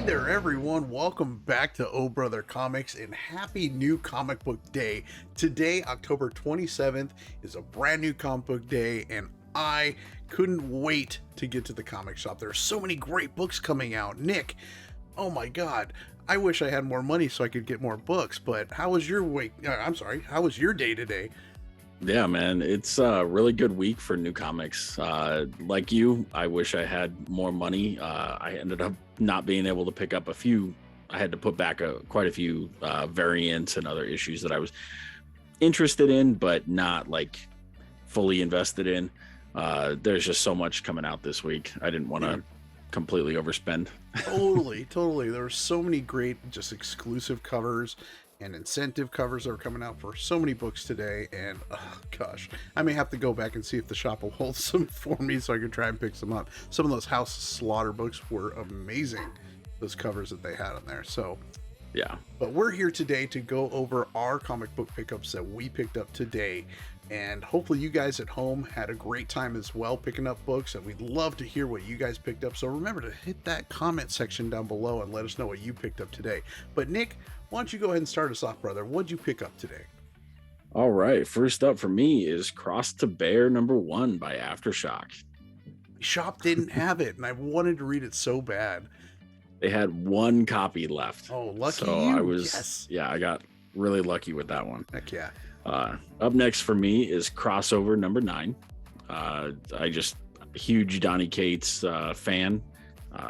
there, everyone. Welcome back to Oh Brother Comics and happy new comic book day. Today, October 27th, is a brand new comic book day, and I couldn't wait to get to the comic shop. There are so many great books coming out. Nick, oh my God, I wish I had more money so I could get more books, but how was your week? How was your day today? Yeah, man, it's a really good week for new comics. Like you, I wish I had more money. I ended up not being able to pick up a few. I had to put back quite a few variants and other issues that I was interested in, but not like fully invested in. There's just so much coming out this week. I didn't want to completely overspend. Totally. There were so many great, just exclusive covers and incentive covers that are coming out for so many books today, and oh gosh, I may have to go back and see if the shop will hold some for me so I can try and pick some up. Some of those House of Slaughter books were amazing, those covers that they had on there. So yeah, but we're here today to go over our comic book pickups that we picked up today, and hopefully you guys at home had a great time as well picking up books, and we'd love to hear what you guys picked up. So remember to hit that comment section down below and let us know what you picked up today. But Nick, why don't you go ahead and start us off, brother? What'd you pick up today? all right. First up for me is Cross to Bear #1 by Aftershock. Shop didn't have it, and I wanted to read it so bad. They had one copy left. Oh, lucky so you. Yes. Yeah, I got really lucky with that one. Heck yeah. Up next for me is Crossover #9. I just a huge Donny Cates fan.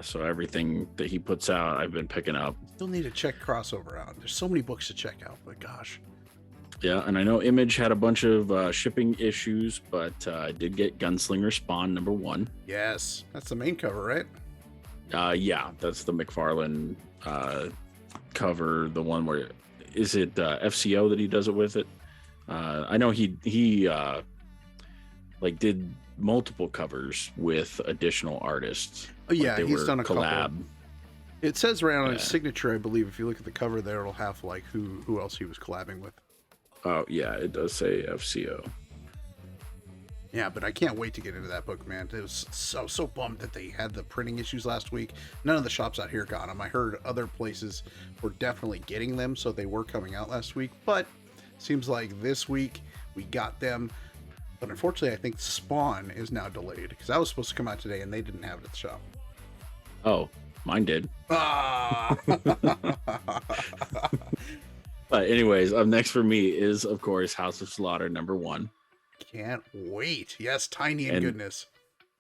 So everything that he puts out, I've been picking up. Still need to check Crossover out. There's so many books to check out, but gosh. Yeah, and I know Image had a bunch of shipping issues, but I did get Gunslinger Spawn #1. Yes, that's the main cover, right? Yeah, that's the McFarlane cover. The one where is it FCO that he does it with it? I know he like did multiple covers with additional artists. Oh yeah, like he's done a collab. couple. It says right on his signature, I believe. If you look at the cover there, it'll have like who else he was collabing with. Oh yeah, it does say FCO. Yeah, but I can't wait to get into that book, man. It was so bummed that they had the printing issues last week. None of the shops out here got them. I heard other places were definitely getting them, so they were coming out last week. But seems like this week we got them. But unfortunately, I think Spawn is now delayed because that was supposed to come out today and they didn't have it at the shop. Oh, mine did. Ah! But anyways, up next for me is, of course, House of Slaughter #1. Can't wait. Yes, tiny and goodness.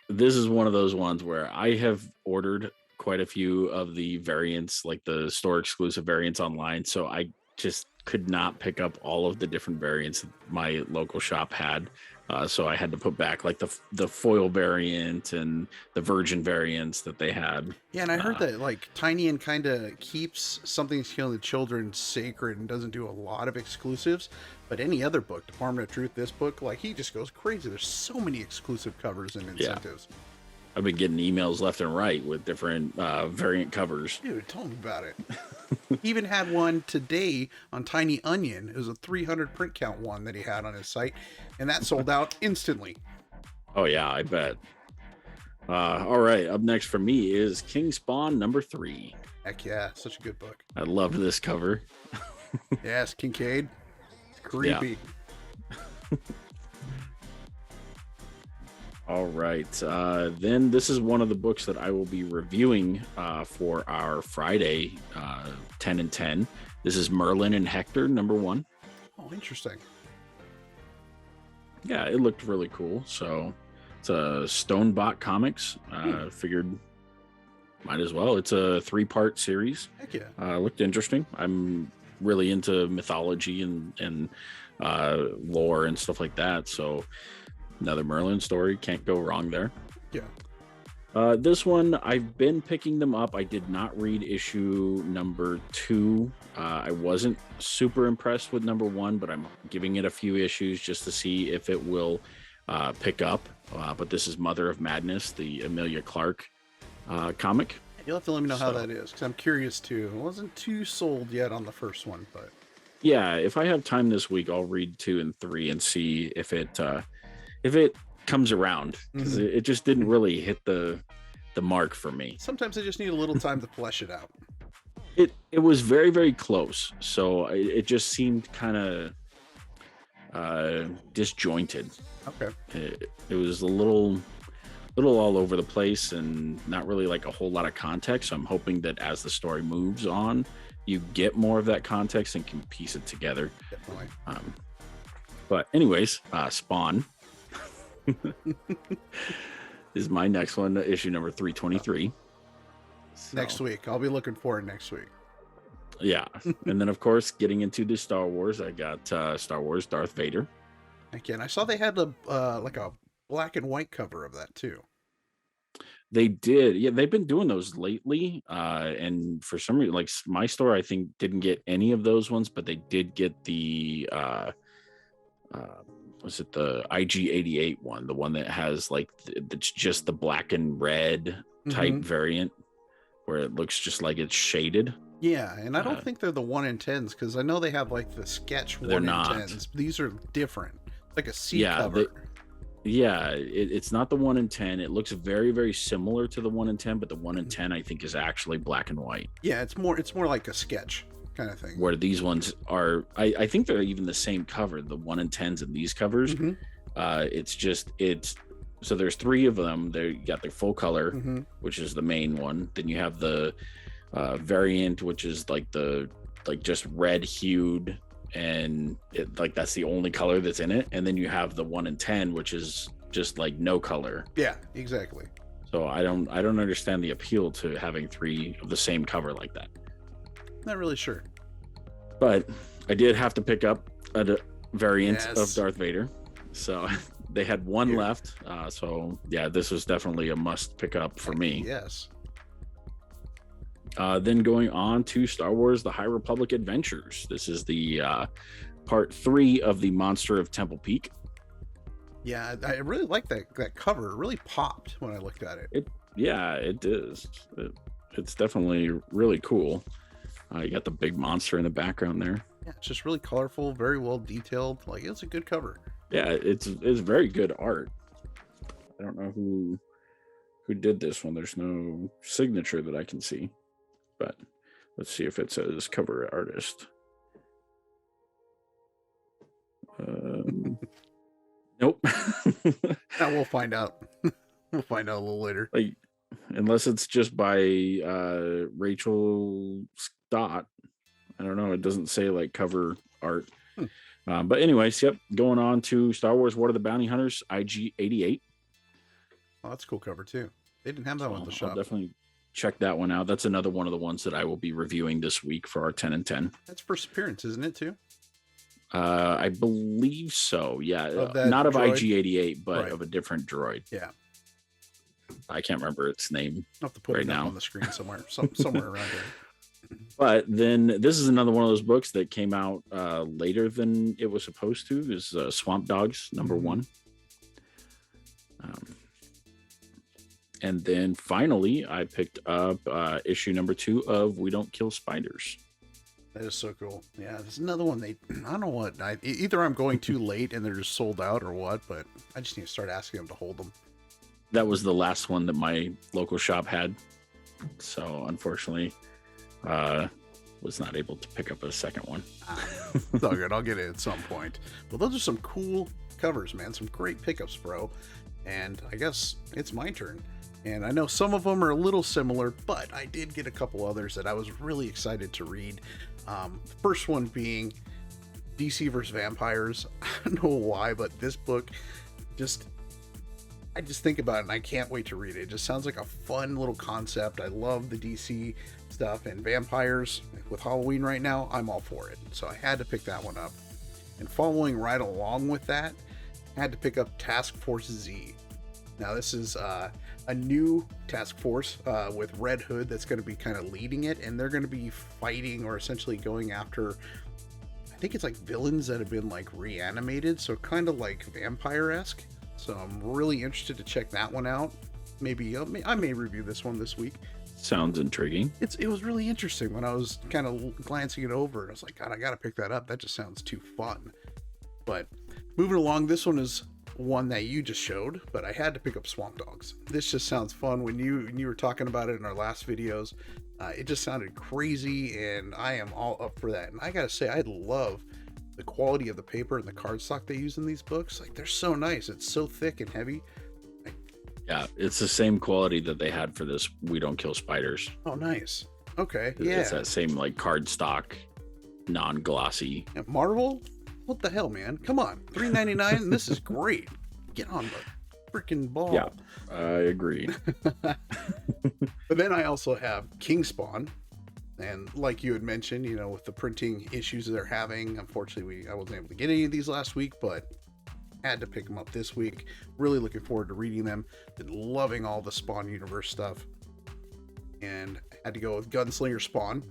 This is one of those ones where I have ordered quite a few of the variants, like the store exclusive variants online. So I just could not pick up all of the different variants my local shop had. So I had to put back like the foil variant and the virgin variants that they had. Yeah, and I heard that like Tiny and kind of keeps Something's Killing the Children sacred and doesn't do a lot of exclusives. But any other book, Department of Truth, this book, like he just goes crazy. There's so many exclusive covers and incentives. Yeah. I've been getting emails left and right with different variant covers. Dude, tell me about it. He even had one today on Tiny Onion. It was a 300 print count one that he had on his site, and that sold out instantly. Oh yeah, I bet. All right, up next for me is King Spawn #3. Heck yeah, such a good book. I loved this cover. Yes, Kincaid. It's creepy. Yeah. All right, then this is one of the books that I will be reviewing for our Friday 10 and 10. This is Merlin and Hector #1. Oh, interesting. Yeah, it looked really cool. So it's a Stonebot Comics. Figured might as well. It's a 3-part series. Heck yeah. Looked interesting. I'm really into mythology and lore and stuff like that. So another Merlin story. Can't go wrong there. Yeah. This one, I've been picking them up. I did not read issue #2. I wasn't super impressed with #1, but I'm giving it a few issues just to see if it will pick up. But this is Mother of Madness, the Emilia Clarke comic. You'll have to let me know how that is, because I'm curious too. It wasn't too sold yet on the first one, but yeah, if I have time this week, I'll read 2 and 3 and see if it comes around, because it just didn't really hit the the mark for me. Sometimes I just need a little time to flesh it out. It was very, very close. So it just seemed kind of disjointed. Okay. It was a little all over the place and not really like a whole lot of context. So I'm hoping that as the story moves on, you get more of that context and can piece it together. Definitely. But anyways, Spawn is my next one, issue number 323. So, next week. I'll be looking forward next week. Yeah. And then, of course, getting into the Star Wars, I got Star Wars Darth Vader. Again, I saw they had a like a black and white cover of that too. They did. Yeah, they've been doing those lately. And for some reason, like my store, I think didn't get any of those ones, but they did get the was it the IG-88 one, the one that has like it's just the black and red type variant where it looks just like it's shaded. Yeah, and I don't think they're the 1 in 10s because I know they have like the sketch 1 in 10s. These are different. It's like a C cover. It's not the 1 in 10. It looks very, very similar to the 1 in 10, but the 1 in 10 I think is actually black and white. Yeah, it's more like a sketch kind of thing. Where these ones are, I think they're even the same cover, the 1 in 10s and these covers. So there's 3 of them. They got their full color, which is the main one. Then you have the variant, which is like just red hued, and that's the only color that's in it. And then you have the 1 in 10, which is just like no color. Yeah, exactly. So I don't understand the appeal to having 3 of the same cover like that. Not really sure. But I did have to pick up a variant of Darth Vader. So they had one left. So yeah, this was definitely a must pick up for me. Yes. Then going on to Star Wars: The High Republic Adventures. This is the part 3 of the Monster of Temple Peak. Yeah, I really like that cover. It really popped when I looked at it. It is. It's definitely really cool. You got the big monster in the background there. Yeah, it's just really colorful, very well detailed. Like, it's a good cover. Yeah, it's very good art. I don't know who did this one. There's no signature that I can see. But let's see if it says cover artist. Nope. We'll find out. We'll find out a little later. Like, unless it's just by Rachel Stott. I don't know. It doesn't say like cover art. But anyways, yep. Going on to Star Wars: War of the Bounty Hunters, IG-88. Oh, that's a cool cover too. They didn't have that one at the shop. I'll definitely check that one out. That's another one of the ones that I will be reviewing this week for our 10 and 10. That's first appearance, isn't it too? I believe so. Yeah, not of droid? IG-88, but of a different droid. Yeah, I can't remember its name. I'll have to put it up on the screen somewhere, somewhere around here. But then this is another one of those books that came out later than it was supposed to. This is Swamp Dogs #1. And then finally, I picked up issue #2 of We Don't Kill Spiders. That is so cool. Yeah, there's another one. I don't know what. Either I'm going too late and they're just sold out or what, but I just need to start asking them to hold them. That was the last one that my local shop had. So unfortunately, was not able to pick up a second one. It's all good. I'll get it at some point. Well, those are some cool covers, man. Some great pickups, bro. And I guess it's my turn. And I know some of them are a little similar, but I did get a couple others that I was really excited to read. First one being DC vs. Vampires. I don't know why, but this book I just think about it and I can't wait to read it. It just sounds like a fun little concept. I love the DC stuff, and vampires with Halloween right now, I'm all for it. So I had to pick that one up. And following right along with that, I had to pick up Task Force Z. Now this is a new task force with Red Hood that's going to be kind of leading it, and they're going to be fighting or essentially going after, I think it's like villains that have been like reanimated, so kind of like vampire-esque. So I'm really interested to check that one out. Maybe I may review this one this week. Sounds intriguing. It was really interesting when I was kind of glancing it over, and I was like, God, I got to pick that up. That just sounds too fun. But moving along, this one is one that you just showed, but I had to pick up Swamp Dogs. This just sounds fun. When you were talking about it in our last videos, it just sounded crazy, and I am all up for that. And I gotta say, I love the quality of the paper and the cardstock they use in these books. Like, they're so nice. It's so thick and heavy. Yeah, it's the same quality that they had for this We Don't Kill Spiders. Oh, nice. Okay, yeah. It's that same like cardstock, non-glossy. And Marvel? What the hell, man? Come on, $3.99, and this is great. Get on the freaking ball. Yeah, I agree. But then I also have King Spawn, and like you had mentioned, you know, with the printing issues they're having, unfortunately, I wasn't able to get any of these last week, but had to pick them up this week. Really looking forward to reading them. Been loving all the Spawn universe stuff, and had to go with Gunslinger Spawn.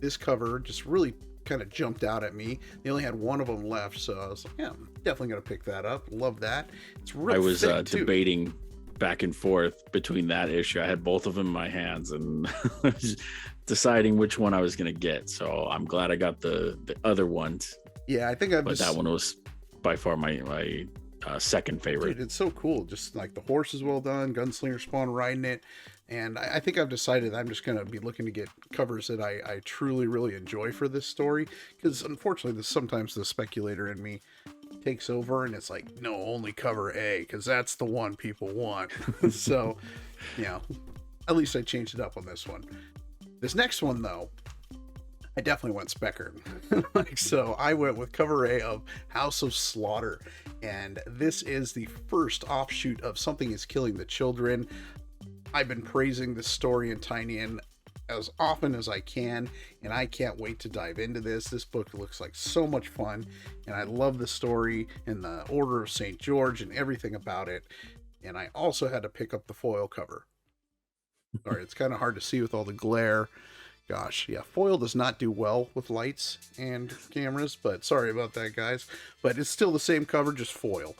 This cover just really kind of jumped out at me. They only had one of them left, so I was like, yeah, I'm definitely gonna pick that up. Love that. It's really I was debating back and forth between that issue. I had both of them in my hands and deciding which one I was gonna get. So I'm glad I got the other ones. Yeah, I think that one was by far my second favorite. Dude, it's so cool. Just like the horse is well done, Gunslinger Spawn riding it. And I think I've decided I'm just going to be looking to get covers that I truly, really enjoy for this story. Because unfortunately, sometimes the speculator in me takes over and it's like, no, only cover A, because that's the one people want. So, you know, at least I changed it up on this one. This next one, though, I definitely went speckered. So I went with cover A of House of Slaughter. And this is the first offshoot of Something is Killing the Children. I've been praising this story and Tiny In as often as I can, and I can't wait to dive into this. This book looks like so much fun, and I love the story and the Order of St. George and everything about it. And I also had to pick up the foil cover. Sorry, it's kind of hard to see with all the glare. Gosh, yeah, foil does not do well with lights and cameras, but sorry about that, guys. But it's still the same cover, just foil.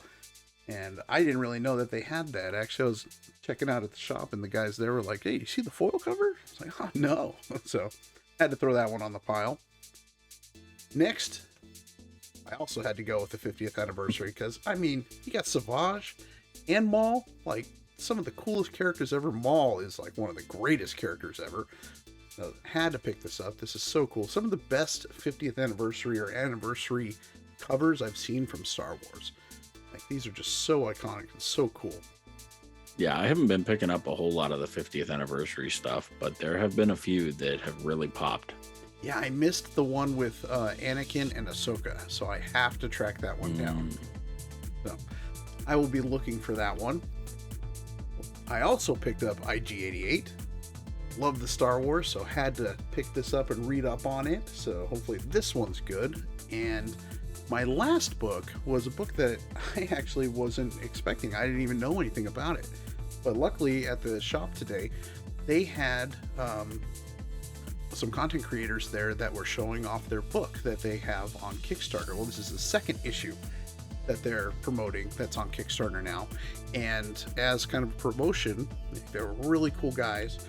And I didn't really know that they had that. Actually, I was checking out at the shop, and the guys there were like, hey, you see the foil cover? I was like, oh, no. So I had to throw that one on the pile. Next, I also had to go with the 50th anniversary because, I mean, you got Savage and Maul, like some of the coolest characters ever. Maul is like one of the greatest characters ever. So had to pick this up. This is so cool. Some of the best 50th anniversary or anniversary covers I've seen from Star Wars. Like, these are just so iconic and so cool. Yeah, I haven't been picking up a whole lot of the 50th anniversary stuff, but there have been a few that have really popped. Yeah, I missed the one with Anakin and Ahsoka, so I have to track that one down. So I will be looking for that one. I also picked up IG-88. Love the Star Wars, so had to pick this up and read up on it. So hopefully this one's good. And my last book was a book that I actually wasn't expecting. I didn't even know anything about it. But luckily at the shop today, they had some content creators there that were showing off their book that they have on Kickstarter. Well, this is the second issue that they're promoting that's on Kickstarter now. And as kind of a promotion, they're really cool guys.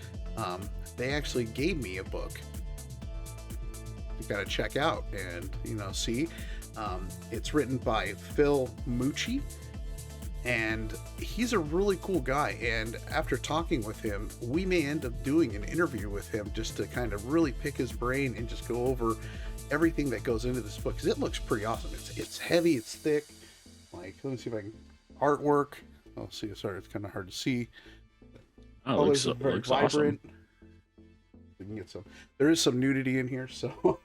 They actually gave me a book you gotta check out and, you know, see. It's written by Phil Mucci, and he's a really cool guy. And after talking with him, we may end up doing an interview with him just to kind of really pick his brain and just go over everything that goes into this book, because it looks pretty awesome. It's heavy, it's thick. Like, let me see if I can artwork. Oh, see, sorry, it's kind of hard to see. Oh, looks vibrant. Awesome. We can get some. There is some nudity in here, so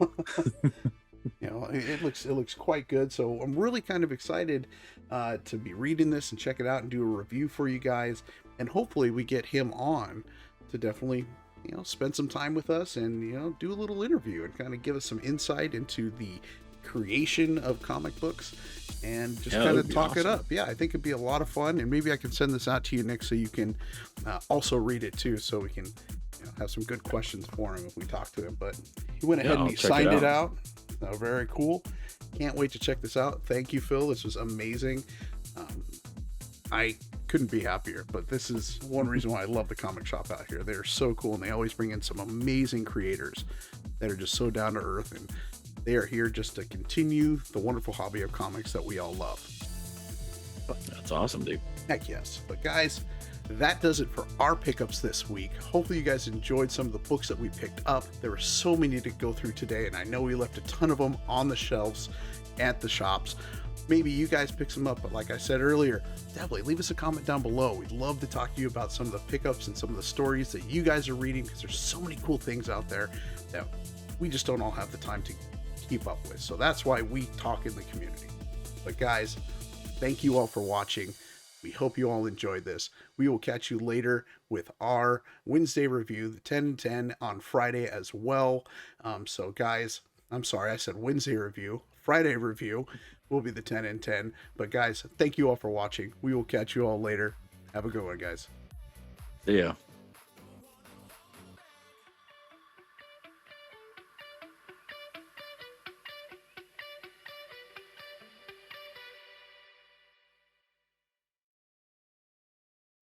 you know, it looks quite good. So I'm really kind of excited to be reading this and check it out and do a review for you guys. And hopefully we get him on to definitely, you know, spend some time with us and, you know, do a little interview and kind of give us some insight into the creation of comic books and just kind of talk it up. Yeah, I think it'd be a lot of fun, and maybe I can send this out to you, Nick, so you can also read it too, so we can, you know, have some good questions for him if we talk to him. But he went ahead and he signed it out. Very cool. Can't wait to check this out. Thank you, Phil. This was amazing. I couldn't be happier, but this is one reason why I love the comic shop out here. They're so cool, and they always bring in some amazing creators that are just so down to earth, and they are here just to continue the wonderful hobby of comics that we all love. That's awesome, dude. Heck yes. But guys, that does it for our pickups this week. Hopefully you guys enjoyed some of the books that we picked up. There were so many to go through today, and I know we left a ton of them on the shelves at the shops. Maybe you guys pick some up, but like I said earlier, definitely leave us a comment down below. We'd love to talk to you about some of the pickups and some of the stories that you guys are reading, because there's so many cool things out there that we just don't all have the time to keep up with. So that's why we talk in the community. But guys, thank you all for watching. We hope you all enjoyed this. We will catch you later with our Wednesday review, the 10 and 10 on Friday as well. So guys, I'm sorry, I said Wednesday review. Friday review will be the 10 and 10. But guys, thank you all for watching. We will catch you all later. Have a good one, guys. See ya.